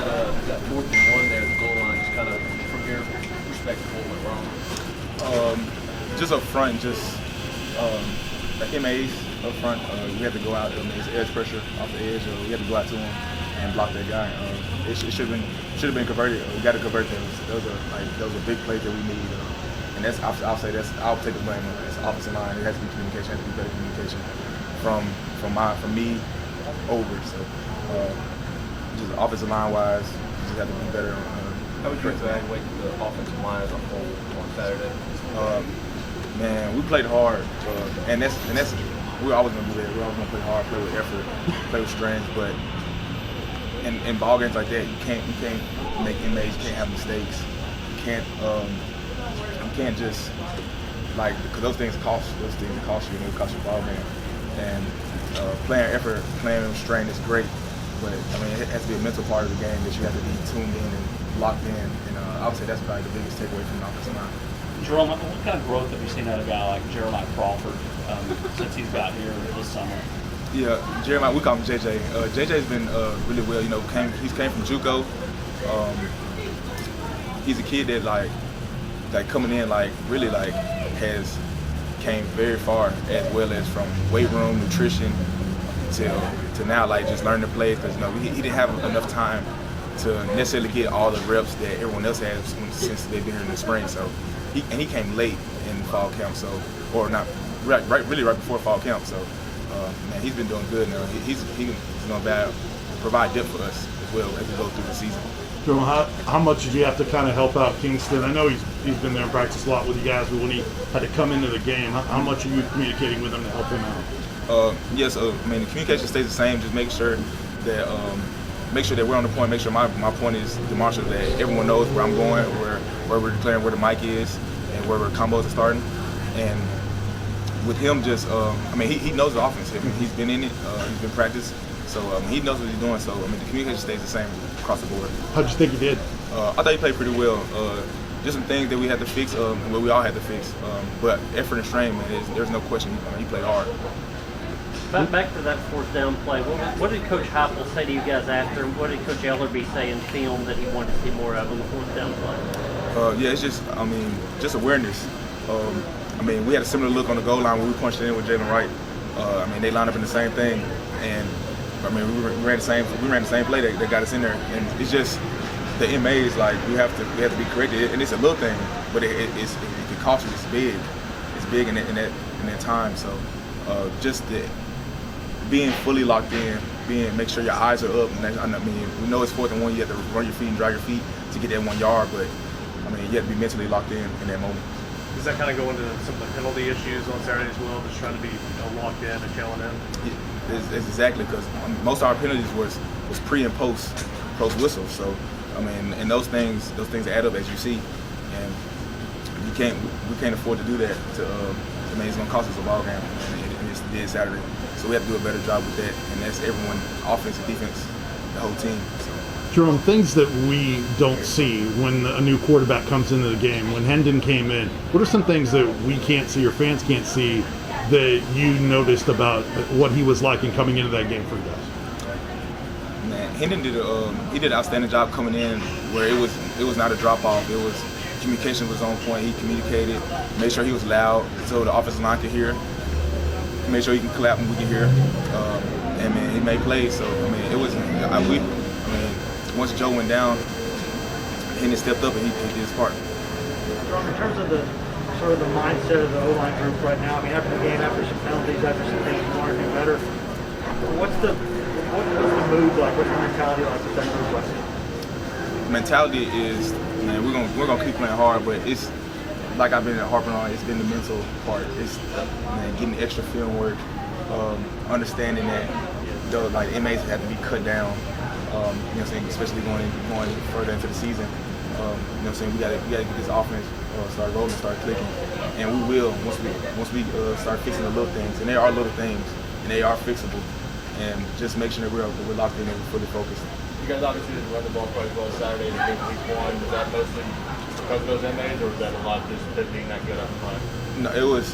that 4th and 1 there at the goal line, just kind of from your perspective, what went wrong? Just up front, the MAs up front, we had to go out. It's edge pressure off the edge. We had to go out to him and block that guy. It should have been converted. We got to convert those. Those are big plays that we need. And I'll take the blame. It's offensive line. It has to be communication. It has to be better communication from me over. So just offensive line wise, we just have to be better. How would you evaluate the offensive line as a whole on Saturday? Man, we played hard, and that's we're always gonna do that. We're always gonna play hard, play with effort, play with strength. But in ball games like that, you can't make inmates. You can't have mistakes. You can't just because those things cost you. And they cost you ball game. And playing effort, playing with strength is great. But I mean, it has to be a mental part of the game that you have to be tuned in and locked in. And I would say that's probably the biggest takeaway from the offensive line. Jerome, what kind of growth have you seen out of a guy like Jeremiah Crawford since he's got here this summer? Yeah, Jeremiah, we call him JJ. JJ's been really well. He came from JUCO. He's a kid that coming in really came very far, as well as from weight room, nutrition, to now just learning to play, because he didn't have enough time to necessarily get all the reps that everyone else has since they've been here in the spring. So he came late in fall camp, right before fall camp. So man, he's been doing good now. He's going to provide depth for us as well as we go through the season. Jerome, how much did you have to kind of help out Kingston? I know he's been there and practiced a lot with you guys, but when he had to come into the game, how much are you communicating with him to help him out? Yes, I mean, the communication stays the same. Just make sure that we're on the point. Make sure my point is demonstrative, that everyone knows where I'm going, where we're declaring where the mic is, and where our combos are starting. And with him, he knows the offense. I mean, he's been in it. He's been practiced. So he knows what he's doing. So the communication stays the same across the board. How'd you think he did? I thought he played pretty well. Just some things that we had to fix, and what we all had to fix. But effort and strength, man, there's no question. He played hard. Back to that 4th down play. What did Coach Heupel say to you guys after? And what did Coach Ellerby say in film that he wanted to see more of on the 4th down play? Yeah, it's just awareness. We had a similar look on the goal line when we punched it in with Jalen Wright. They lined up in the same thing, and we ran the same play that got us in there. And it's just the MAs, we have to be corrected. And it's a little thing, but it can cost you. It's big in that time. So just being fully locked in, make sure your eyes are up. And we know it's 4th and 1. You have to run your feet and drag your feet to get that 1 yard, but you have to be mentally locked in that moment. Does that kind of go into some of the penalty issues on Saturday as well, just trying to be locked in and chilling in? Yeah, it's exactly, because most of our penalties was pre and post whistle. So and those things add up, as you see, and we can't afford to do that. It's going to cost us a ball game, and it did Saturday. So we have to do a better job with that, and that's everyone, offense and defense, the whole team. So. Jerome, things that we don't see when a new quarterback comes into the game, when Hendon came in, what are some things that we can't see or fans can't see that you noticed about what he was like in coming into that game for you guys? Man, Hendon did an outstanding job coming in, where it was not a drop off. Communication was on point. He communicated, made sure he was loud so the offensive line could hear, made sure he can clap and we can hear, and man, he made plays. So it was once Joe went down, Hendon stepped up and he did his part. In terms of the mindset of the O-line group right now, after the game, after some penalties, after some things you want to do better, what's the mood like? What's the mentality like with that group right now? Mentality is, man, we're gonna keep playing hard, but it's like I've been harping on. It's been the mental part. It's getting extra film work, understanding that the inmates have to be cut down. Especially going further into the season. We gotta get this offense start rolling, start clicking, and we will once we start fixing the little things. And there are little things, and they are fixable. And just make sure that we're locked in and we're fully focused. You guys obviously didn't run the ball quite as well Saturday in week 1. Was that mostly because of those MAs, or was that a lot just Pitt being that good up front? No, it was.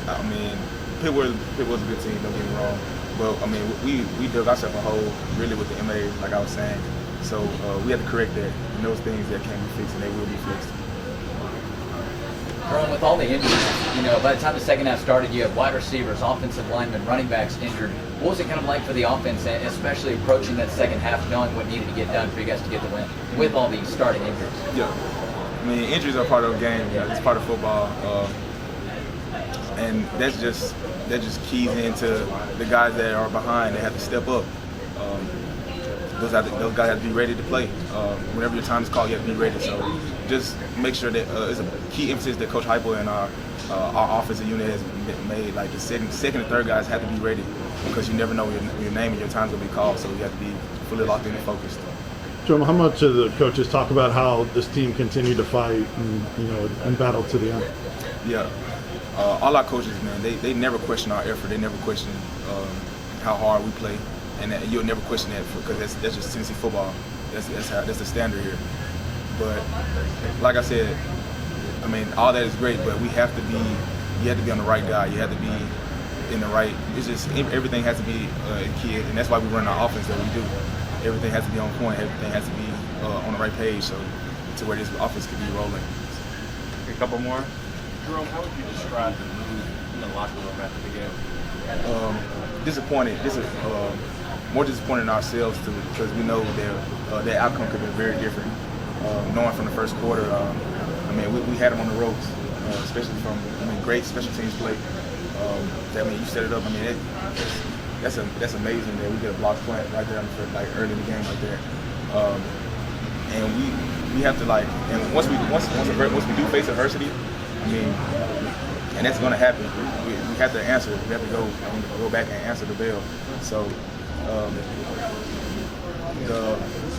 Pitt was a good team. Don't get me wrong. But we dug ourselves a hole really with the MAs, like I was saying. So we had to correct that. And those things that can be fixed, and they will be fixed. Jerome, with all the injuries, by the time the second half started, you have wide receivers, offensive linemen, running backs injured. What was it kind of like for the offense, especially approaching that second half, knowing what needed to get done for you guys to get the win with all these starting injuries? Yeah, I mean, injuries are part of the game. It's part of football, and that just keys into the guys that are behind. They have to step up. Those guys have to be ready to play. Whenever your time is called, you have to be ready. So just make sure that it's a key emphasis that Coach Heupel and our offensive unit has made. Like the second and third guys have to be ready because you never know when your name and your time's gonna be called. So you have to be fully locked in and focused. Jerome, how much of the coaches talk about how this team continued to fight and battle to the end? Yeah, all our coaches, man, they never question our effort. They never question how hard we play. And you'll never question that because that's just Tennessee football. That's the standard here. But like I said, I mean, all that is great, but you have to be on the right guy. You have to be in the right. It's just everything has to be key, and that's why we run our offense that we do. Everything has to be on point. Everything has to be on the right page, so to where this offense could be rolling. A couple more. Jerome, how would you describe the mood in the locker room after the game? Disappointed. More disappointed in ourselves too, because we know that outcome could have been very different. Knowing from the first quarter, I mean, we had them on the ropes, especially from great special teams play. I mean, you set it up. I mean, that's amazing that we get a block punt right there early in the game like that. And we have to and once we do face adversity, I mean, and that's going to happen. We have to answer. We have to go back and answer the bell. So.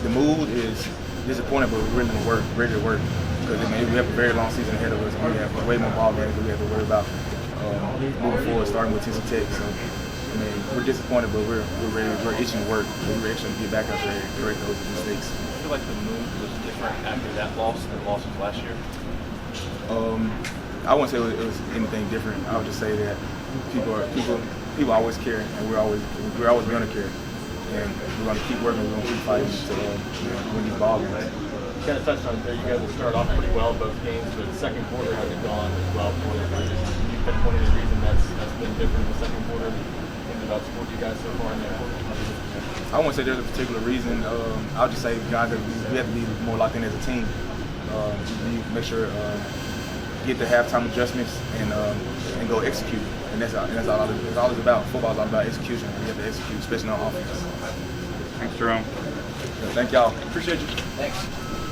The mood is disappointing, but we're ready to work. Because we have a very long season ahead of us. We have way more ball games that we have to worry about moving forward, starting with Tennessee Tech. So, I mean, we're disappointed, but we're ready. We're itching to work. We're itching to get back out there and correct those mistakes. I feel like the mood was different after that loss than losses last year. I wouldn't say it was anything different. I would just say that people always care, and we're always going to care, and we're going to keep working. We're going to keep fighting to win these ball games. You kind of touched on it there. You guys have started off pretty well both games, but the second quarter hasn't gone as well for you. You pinpoint any reason that's been different in the second quarter about support you guys so far in that quarter? I won't say there's a particular reason. I'll just say, guys, that we have to be more locked in as a team. We make sure get the halftime adjustments and go execute. And that's all it's about. Football is all about execution. We have to execute, especially on offense. Thanks, Jerome. Thank y'all. Appreciate you. Thanks.